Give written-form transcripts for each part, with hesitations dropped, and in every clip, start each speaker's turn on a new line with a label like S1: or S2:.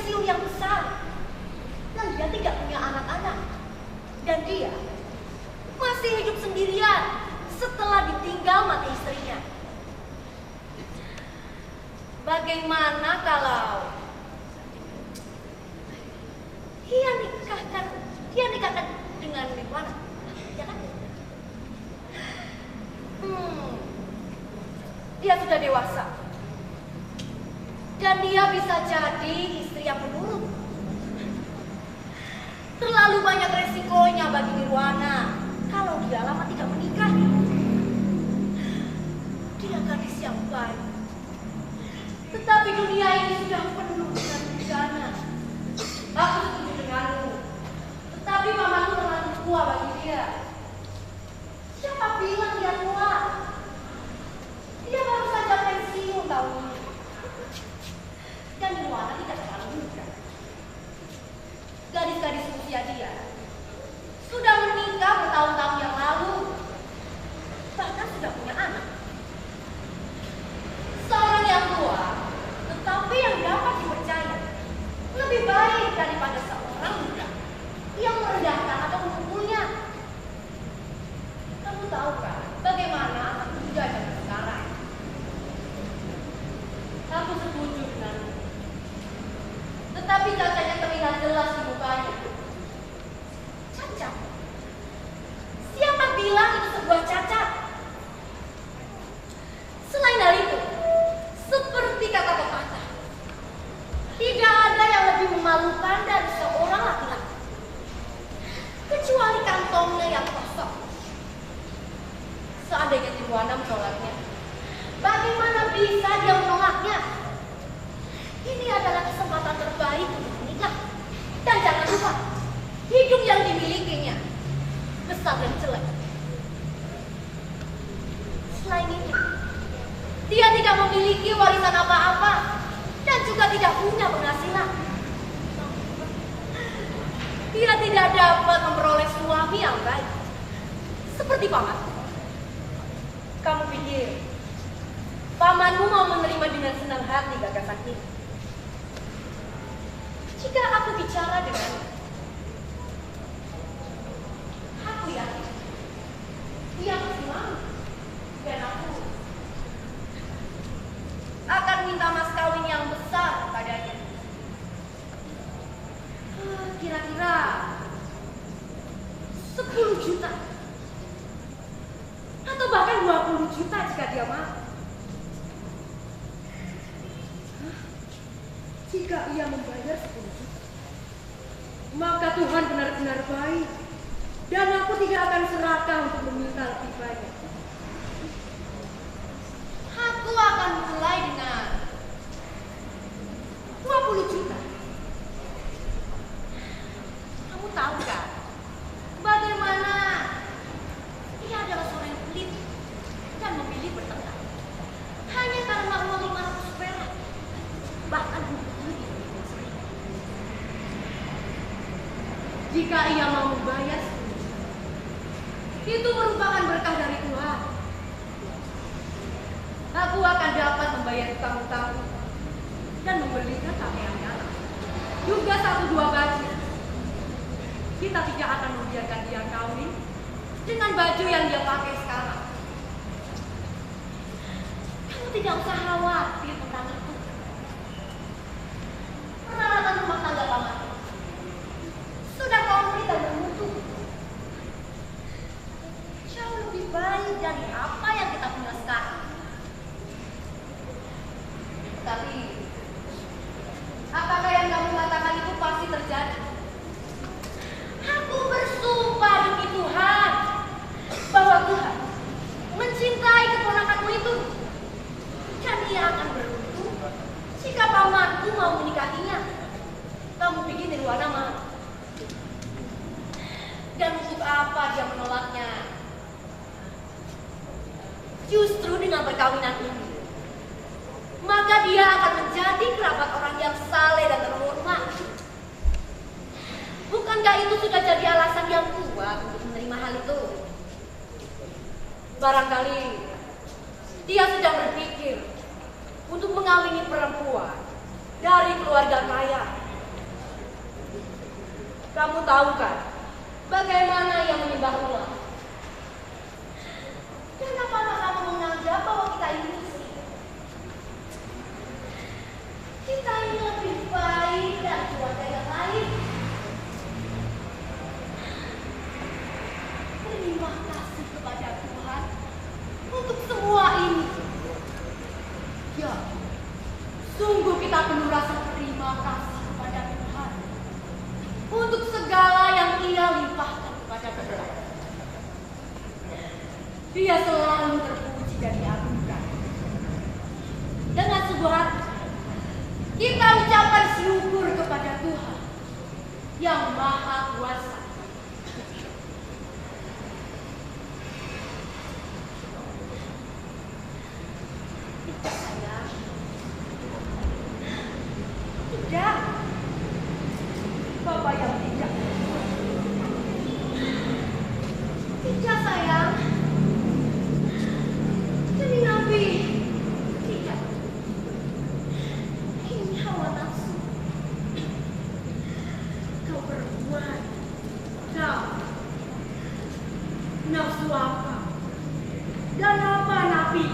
S1: pensiun yang besar. Dan dia tidak punya anak-anak. Dan dia masih hidup sendirian setelah ditinggal mati istrinya. Bagaimana kalau dia nikahkan dengan Nirwana, ya kan? Dia sudah dewasa. Dan dia bisa jadi istri yang penurut. Terlalu banyak resikonya bagi Nirwana kalau dia lama tidak menikah. Dia gadis yang baik. Tetapi dunia ini sudah penuh dengan bencana. Aku setuju denganmu. Tetapi mamaku terlalu tua bagi dia. Siapa bilang dia tua? Dia baru saja pensiun tahun ini. Dan Nirwana tidak terlalu muda. Gadis-gadis usia dia sudah menikah bertahun-tahun yang lalu. Bahkan sudah punya anak. Seorang yang tua, tetapi yang dapat dipercaya, lebih baik daripada seorang muda yang merendahkan atau memukulnya. Kamu tahu kan bagaimana anak muda zaman sekarang? Aku setuju denganmu. Tetapi cacatnya terlihat jelas di mukanya. Cacat? Siapa bilang itu sebuah cacat? Selain hal itu, seperti kata pepatah, tidak ada yang lebih memalukan dari seorang laki-laki kecuali kantongnya yang kosong. Seandainya Nirwana menolaknya, bagaimana bisa dia menolaknya? Ini adalah kesempatan terbaik untuk menikah. Dan jangan lupa, hidung yang dimilikinya besar dan jelek. Selain itu, dia tidak memiliki warisan apa-apa dan juga tidak punya penghasilan. Dia tidak dapat memperoleh suami yang baik seperti paman. Kamu pikir pamanmu mau menerima dengan senang hati gagasan ini? Jika aku bicara dengannya, aku yakin dia pasti mau. Dan aku akan minta mas kawin yang besar padanya. Kira-kira 10 juta atau bahkan 20 juta jika dia mau. Jika ia membayar 10 juta, maka Tuhan benar-benar baik dan aku tidak akan serakah untuk meminta lebih banyak. Aku akan mulai dengan 20 juta. Kamu tahu kan bagaimana dia adalah seorang yang pelit dan memilih bertengkar hanya karena uang 500 perak, bahkan jika ia mau membayar 10 juta, itu merupakan berkah dari Tuhan. Aku akan dapat membayar utang-utang dan membelikan pakaian anak, juga 1-2 baju. Kita tidak akan membiarkan dia kawin dengan baju yang dia pakai sekarang. Kamu tidak usah khawatir tentang itu. Peralatan rumah tangga paman sudah komplit dan bermutu. Jauh lebih baik dari apa yang kita punya sekarang. Tapi apakah yang kamu katakan itu pasti terjadi? Aku bersumpah demi Tuhan bahwa Tuhan mencintai keponakanmu itu, dan ia akan beruntung jika pamanku mau menikahinya. Kamu pikir Nirwana mau? Dan untuk apa dia menolaknya? Justru dengan perkawinan ini, maka dia akan menjadi kerabat orang yang saleh dan terhormat. Bukankah itu sudah jadi alasan yang kuat untuk menerima hal itu? Barangkali dia sudah berpikir untuk mengawini perempuan dari keluarga kaya Kamu tahu kan bagaimana ia menyembah ular? Dan apakah kamu menganggap bahwa kita ini miskin? Kita ini lebih baik dari keluarga yang lain. Terima kasih kepada Tuhan untuk semua ini. Ya, sungguh kita perlu rasa terima kasih kepada Tuhan untuk segala yang Ia limpahkan kepada kita. Dia selalu terpuji dan diagungkan. Dengan sebuah hati, kita ucapkan syukur kepada Tuhan yang Maha Kuasa. Sayang, tidak, Bapak yang tidak. Tidak sayang. Jadi Nabi tidak. Ini hawa nafsu. Kau perempuan. Kau nafsu apa? Dan apa Nabi?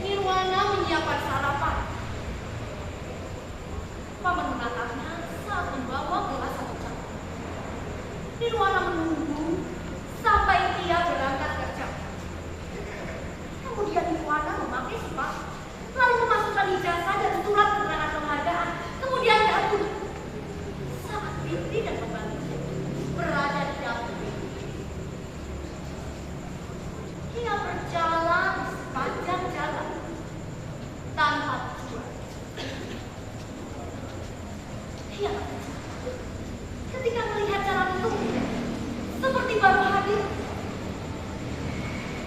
S1: Nirwana menyiapkan sarapan. Paman menatapnya saat membawa gelas satu cangkir. Nirwana menunggu sampai ia berangkat kerja. Kemudian Nirwana memakai sepatu, lalu memasukkan ijazah dan surat keterangan penghargaan. Kemudian jatuh. Saat Fitri dan pembantunya berada di dalam bilik, ia berjalan sepanjang jalan tanpa tujuan. Ia ketika melihat jalan itu seperti baru hadir,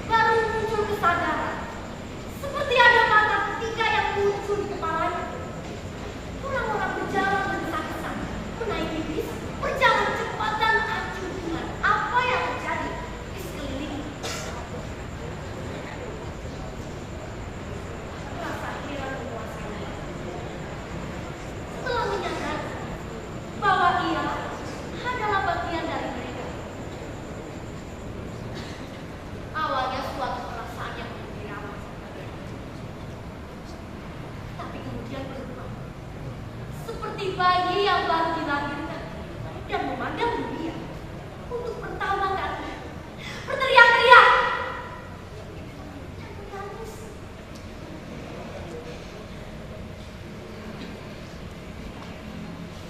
S1: baru muncul kesadaran, seperti ada mata ketiga yang muncul di kepalanya. Orang-orang berjalan berdesak-desak, menaiki bis, berjalan cepat dan acuh dengan apa yang terjadi di sekeliling. Rasa heran menguasai. Setelah menyadari bahwa ia adalah bagian dari mereka. Awalnya suatu perasaan yang menggembirakan, tapi kemudian berubah. Seperti bayi yang baru dilahirkan dan memandang dunia untuk pertama kali, berteriak-teriak dan menangis.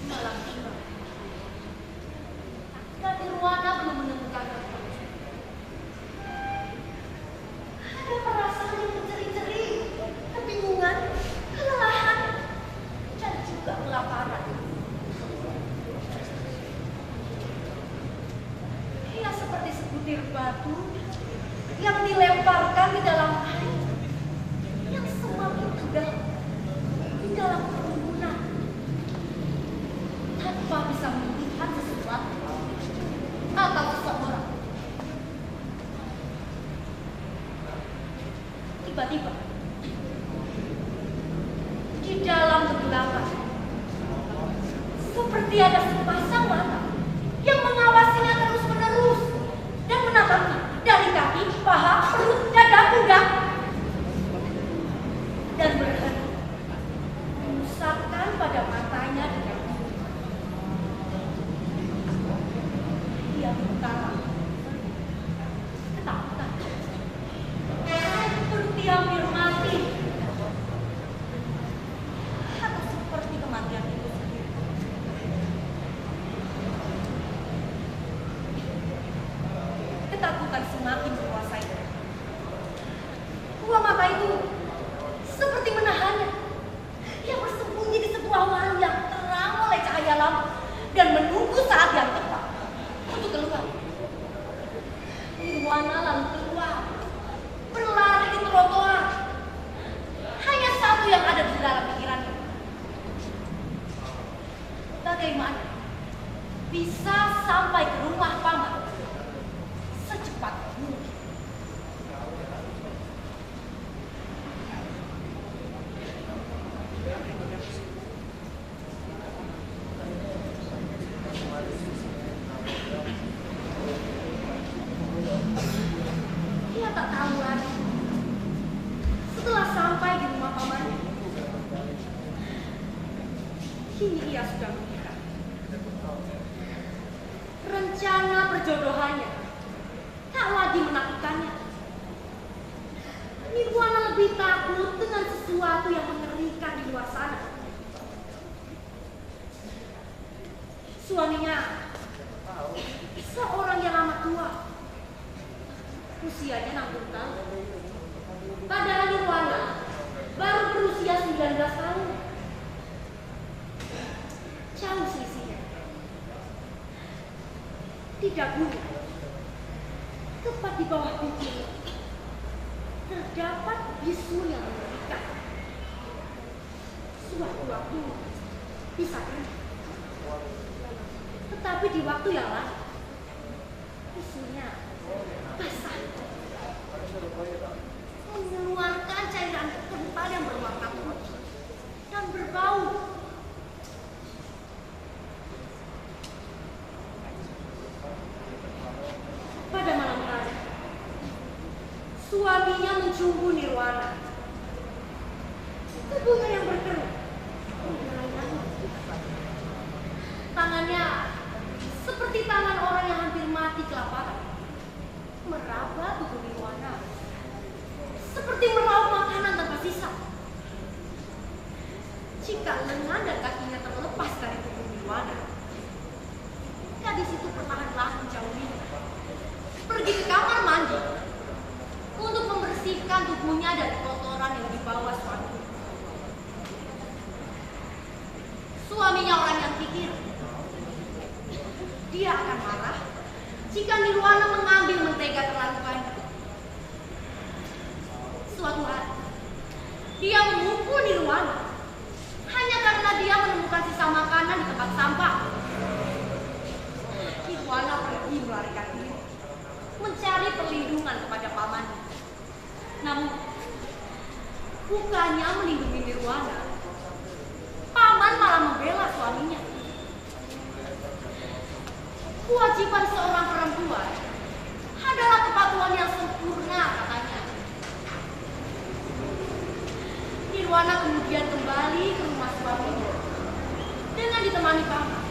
S1: Malam tiba dan Nirwana belum menemukan tempat. Ada perasaan yang menceri-ceri, kebingungan, kelelahan, dan juga kelaparan. Ia seperti sebutir batu yang dilemparkan di dalam air yang semakin dalam, di dalam kerumunan, tanpa bisa melihat sesuatu atau seseorang. Tiba-tiba, di dalam kegelapan, seperti ada sepasang mata yang mengawasinya terus-menerus dan menatapnya dari kaki, paha, perut, dada, pundak, dan berhenti memusatkan pada matanya dengan dia berkata, ketakutan, seperti hampir mati, atau seperti kematian itu sendiri. Ketakutan semakin menguasainya. Buah mata itu seperti menahannya. Ia bersembunyi di sebuah warung yang terang oleh cahaya lampu dan menunggu saat yang tepat untuk keluar. Nirwana lalu keluar, berlari di bisa sampai ke rumah paman secepat mungkin. Ia tak tahu lagi. Setelah sampai di rumah pamannya, kini ia sudah menikah. Rencana perjodohannya tak lagi menakutkannya. Nirwana lebih takut dengan sesuatu yang mengerikan di luar sana. Suaminya seorang yang amat tua, usianya 60 tahun. Padahal Nirwana baru berusia 19 tahun. Jauh selisihnya. Di dagunya, tepat di bawah pipi, terdapat bisu yang mengerikan. Suatu waktu bisa kering, tetapi di waktu yang lain, bisunya basah, mengeluarkan cairan kental yang berwarna putih dan berbau. Pada malam hari, suaminya mencumbu Nirwana. Tubuhnya yang berkerut, tangannya seperti tangan orang yang hampir mati kelaparan, meraba tubuh Nirwana seperti meraup makanan tanpa sisa. Jika lengan dan kakinya terlepas dari tubuh Nirwana, gadis itu perlahan-lahan menjauhinya, pergi ke kamar mandi untuk membersihkan tubuhnya dari kotoran yang dibawa suaminya. Suaminya orang yang pikir. Dia akan marah jika Nirwana mengambil mentega terlalu banyak. Suatu hari, dia memukul Nirwana hanya karena dia menemukan sisa makanan di tempat sampah. Nirwana pergi melarikan diri, mencari perlindungan kepada pamannya. Namun, bukannya melindungi Nirwana, paman malah membela suaminya. Kewajiban seorang perempuan adalah kepatuhan yang sempurna, katanya. Nirwana kemudian kembali ke rumah suaminya dengan ditemani paman.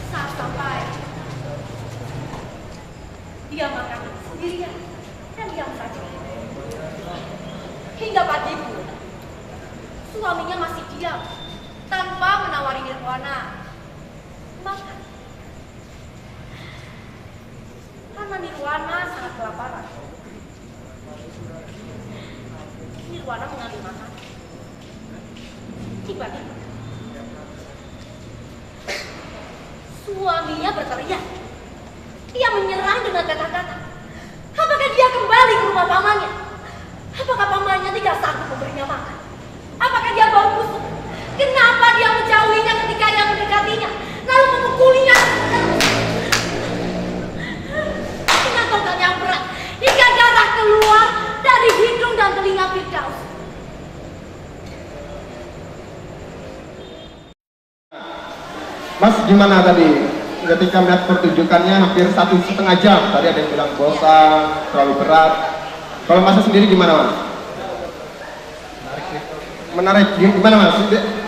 S1: Saat sampai, dia makan sendirian dan diam saja. Hingga pagi pun, suaminya masih diam tanpa menawari Nirwana makan. Karena Nirwana sangat kelaparan, Nirwana mengambil makan. Tiba-tiba, suaminya berteriak. Dia menyerang dengan kata-kata. Apakah dia kembali ke rumah pamannya? Apakah pamannya tidak sanggup memberinya makan? Apakah dia bau busuk? Kenapa dia menjauhinya ketika ia mendekatinya, lalu memukulinya dengan tongkat yang berat hingga darah keluar dari hidung dan telinga Firdaus?
S2: Mas, gimana tadi ketika melihat pertunjukannya hampir 1,5 jam? Tadi ada yang bilang bosan, terlalu berat. Kalau Mas sendiri gimana, Mas? Menarik. Gimana, Mas?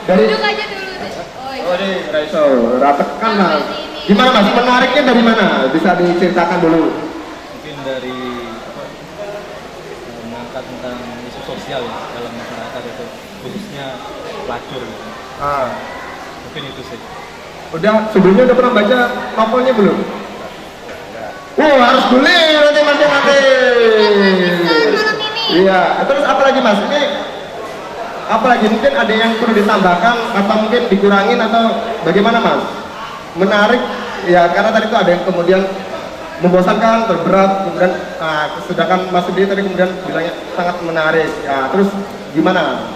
S2: Dari
S1: Duduk aja dulu deh.
S2: Oh, ini Raiso, ratekan, Mas. Gimana, Mas? Menariknya dari mana? Bisa diceritakan dulu.
S3: Mungkin dari mengangkat tentang isu sosial ya dalam masyarakat itu, khususnya pelacur gitu. Mungkin itu sih.
S2: Sebelumnya udah pernah baca novelnya belum? Harus beli nanti. Iya, terus apa lagi, Mas? Ini apa lagi? Mungkin ada yang perlu ditambahkan atau mungkin dikurangin atau bagaimana, Mas? Menarik ya, karena tadi itu ada yang kemudian membosankan, terberat, kemudian sedangkan Mas sendiri tadi kemudian bilangnya sangat menarik. Ya, terus gimana?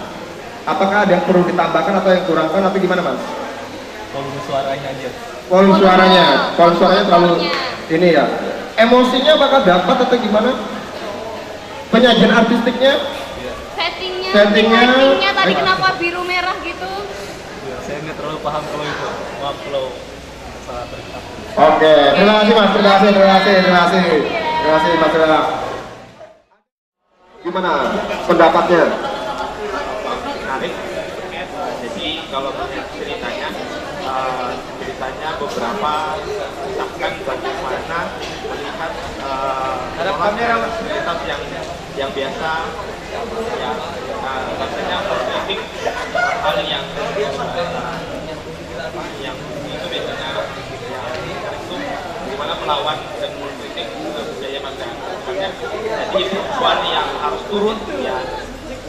S2: Apakah ada yang perlu ditambahkan atau yang kurangkan atau gimana, Mas?
S3: volume suaranya aja.
S2: Volume suaranya terlalu ini ya. Emosinya apakah dapat atau gimana? Penyajian artistiknya?
S1: Settingnya tadi
S2: Eh,
S1: kenapa biru merah gitu?
S3: Ya, saya nggak terlalu paham kalau itu. Maaf kalau salah berkata.
S2: Oke, terima kasih Mas, terima kasih Mas. Gimana pendapatnya?
S4: Menarik. Jadi kalau melihat ceritanya beberapa misalkan bagaimana melihat komunitas yang biasa ya rasanya politik hal yang itu biasanya itu bagaimana melawan dan mengkritik budaya masyarakat. Jadi perempuan yang harus turun ya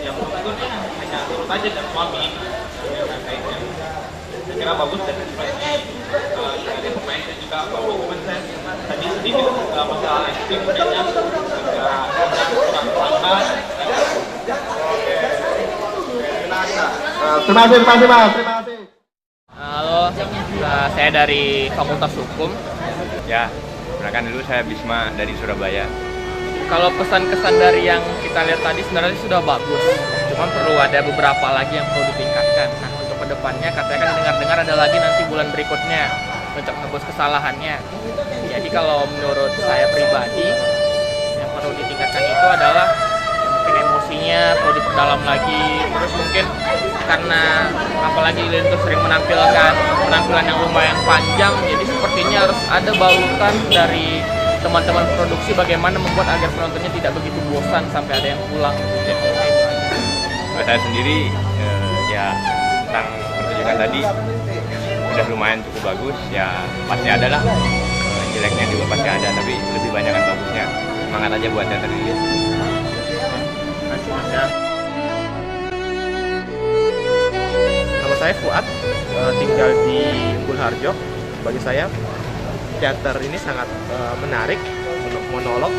S4: yang turun hanya turun aja dan suami kaitnya. Saya kira bagus dan dari pemainnya juga bagus. Cuman saya tadi sedikit masalah acting kayaknya kurang lambat.
S2: Terima kasih Mas.
S5: Halo, saya dari Fakultas Hukum.
S6: Ya, perkenalkan dulu saya Bisma dari Surabaya.
S5: Kalau pesan-kesan dari yang kita lihat tadi sebenarnya sudah bagus, cuman perlu ada beberapa lagi yang perlu ditingkatkan. Nah, untuk kedepannya katanya kan dengar-dengar ada lagi nanti bulan berikutnya untuk menebus kesalahannya. Jadi kalau menurut saya pribadi yang perlu ditingkatkan itu adalah mungkin emosinya perlu diperdalam lagi. Terus mungkin karena apalagi Lilin itu sering menampilkan penampilan yang lumayan panjang, jadi sepertinya harus ada balutan dari teman-teman produksi bagaimana membuat agar penontonnya tidak begitu bosan sampai ada yang pulang.
S6: Buat saya sendiri ya tentang pertunjukan tadi udah lumayan cukup bagus, ya pasti ada lah jeleknya juga pasti ada, tapi lebih banyak kan bagusnya. Semangat aja buat teater Lilin.
S7: Nama saya Fuad, tinggal di Unggul Harjo. Bagi saya teater ini sangat menarik untuk monolog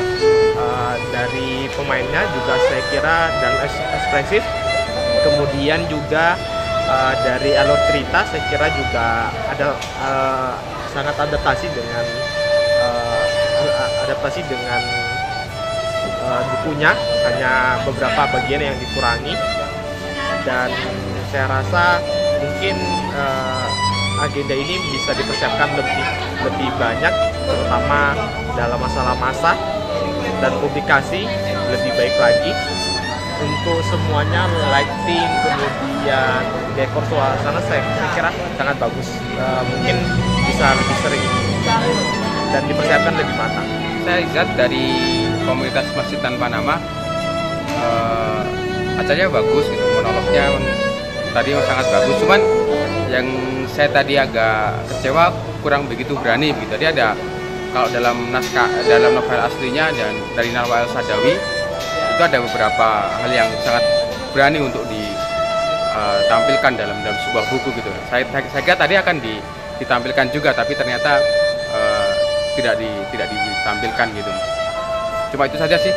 S7: dari pemainnya juga saya kira dan ekspresif. Kemudian juga dari alur cerita saya kira juga ada sangat adaptasi dengan bukunya, hanya beberapa bagian yang dikurangi, dan saya rasa mungkin agenda ini bisa dipersiapkan lebih banyak, terutama dalam masalah masa dan publikasi lebih baik lagi untuk semuanya, lighting, kemudian dekor suasana saya kira sangat bagus. Mungkin bisa lebih sering dan dipersiapkan lebih matang.
S6: Saya lihat dari komunitas Masjid Tanpa Nama, acaranya bagus gitu, monolognya tadi sangat bagus. Cuman yang saya tadi agak kecewa kurang begitu berani gitu. Jadi ada kalau dalam novel aslinya dan dari Narwael Sadawi itu ada beberapa hal yang sangat berani untuk ditampilkan dalam sebuah buku gitu. Saya kira tadi akan ditampilkan juga, tapi ternyata tidak ditampilkan gitu. Cuma itu saja sih.